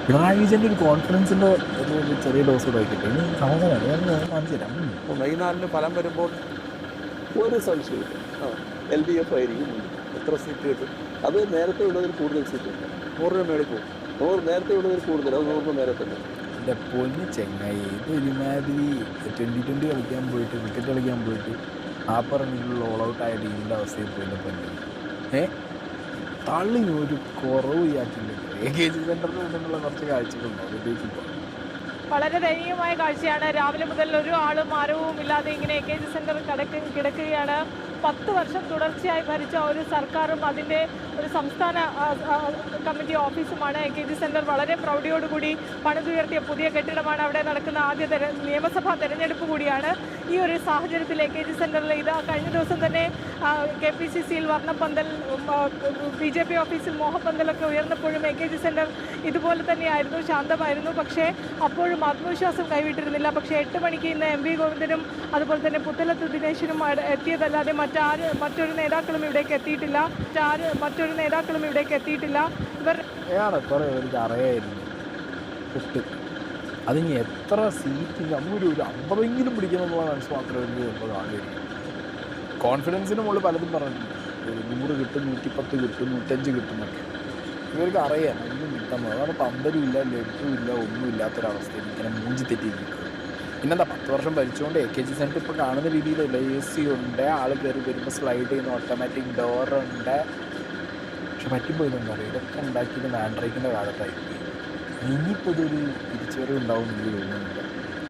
പിണറായി വിജയൻ്റെ ഒരു കോൺഫിഡൻസിൻ്റെ ഒരു ചെറിയ ഡോസ് കൂടെ വയ്ക്കട്ടെ. ഇനി സമാധാനമാണ്, ഞാൻ കാണിച്ചു തരാം. വൈകുന്നേരത്തിന് ഫലം വരുമ്പോൾ ഒരു സംശയമില്ല. LDF ആയിരിക്കും മുന്നിൽ. എത്ര സീറ്റ് കിട്ടും? അത് നേരത്തെ ഉള്ളതിൽ കൂടുതൽ സീറ്റ് ഉണ്ട്. 100 രൂപ മേടിക്കും. നേരത്തെ ഉള്ളതിൽ കൂടുതൽ, അത് 100 നേരെ തന്നെ. എൻ്റെ പൊന്ന് ചെങ്ങായി, ഇത് ഒരുമാതിരി 2020 കളിക്കാൻ പോയിട്ട്, ക്രിക്കറ്റ് കളിക്കാൻ പോയിട്ട് ആ പറഞ്ഞിട്ടുള്ള ഓൾ ഔട്ടായ ടീമിൻ്റെ അവസ്ഥയിൽ പോയിട്ട് തന്നെ തള്ളി ഒരു കുറവ് ചെയ്യാറ്റില്ല. AKG സെൻ്ററിൽ നിന്നുള്ള കുറച്ച് കാഴ്ചകളുണ്ടോ പ്രത്യേകിച്ച്? വളരെ ദയനീയമായ കാഴ്ചയാണ്. രാവിലെ മുതൽ ഒരു ആളും ആരവും ഇല്ലാതെ ഇങ്ങനെ AKG സെന്റർ കിടക്കുകയാണ്. 10 വർഷം തുടർച്ചയായി ഭരിച്ച ഒരു സർക്കാരും അതിൻ്റെ ഒരു സംസ്ഥാന കമ്മിറ്റി ഓഫീസുമാണ് AKG സെന്റർ. വളരെ പ്രൗഢിയോടുകൂടി പണിതുയർത്തിയ പുതിയ കെട്ടിടമാണ്. അവിടെ നടക്കുന്ന ആദ്യ നിയമസഭാ തെരഞ്ഞെടുപ്പ് കൂടിയാണ്. ഈ ഒരു സാഹചര്യത്തിൽ AKG സെന്ററിൽ കഴിഞ്ഞ ദിവസം തന്നെ KPCCയിൽ വർണ്ണപ്പന്തൽ, BJP ഓഫീസിൽ മോഹപ്പന്തലൊക്കെ ഉയർന്നപ്പോഴും AKG സെന്റർ ഇതുപോലെ തന്നെയായിരുന്നു, ശാന്തമായിരുന്നു. പക്ഷേ അപ്പോഴും ആത്മവിശ്വാസം കൈവിട്ടിരുന്നില്ല. പക്ഷേ 8 മണിക്ക് ഇന്ന് MV ഗോവിന്ദനും അതുപോലെ തന്നെ പുത്തലത്ത് ദിനേശിനും എത്തിയതല്ലാതെ മറ്റൊരു നേതാക്കളും ഇവിടേക്ക് എത്തിയിട്ടില്ല. ഇവർ കുറേ പേർക്ക് അറിയായിരുന്നു കിട്ടും. അതിന് എത്ര സീറ്റ് നമുക്കൊരു 50എങ്കിലും പിടിക്കണം എന്നുള്ള മനസ്സ് മാത്രമേ എനിക്ക് ചിലപ്പോൾ കാണുമായിരിക്കും. കോൺഫിഡൻസിന് മുകളിൽ പലതും പറഞ്ഞിട്ടുണ്ട്. 100 കിട്ടും, 110 കിട്ടും, 105 കിട്ടും എന്നൊക്കെ ഇവർക്ക് അറിയാം. ഒന്നും കിട്ടുന്നത് അതാണ്. പന്തലുമില്ല, ലഡ്ഡുമില്ല, ഒന്നും ഇല്ലാത്തൊരവസ്ഥയിൽ ഇങ്ങനെ മൂഞ്ചി തെറ്റിയിരിക്കും. പിന്നെന്താ 10 വർഷം ഭരിച്ചുകൊണ്ട് AKG സെൻറ്റർ ഇപ്പോൾ കാണുന്ന രീതിയിലല്ല. AC ഉണ്ട്, ആൾ കയറി വരുമ്പോൾ സ്ലൈഡ് ചെയ്യുന്ന ഓട്ടോമാറ്റിക് ഡോറുണ്ട്. പക്ഷെ പറ്റിപ്പോയി എന്താ പറയുക, ഇതൊക്കെ ഉണ്ടാക്കിയത് മാൻഡ്രൈക്കിൻ്റെ കാലത്തായിരിക്കും. ഇനിയിപ്പോൾ ഇതൊരു തിരിച്ചുവരവ് ഉണ്ടാവും എനിക്ക് തോന്നുന്നുണ്ട്.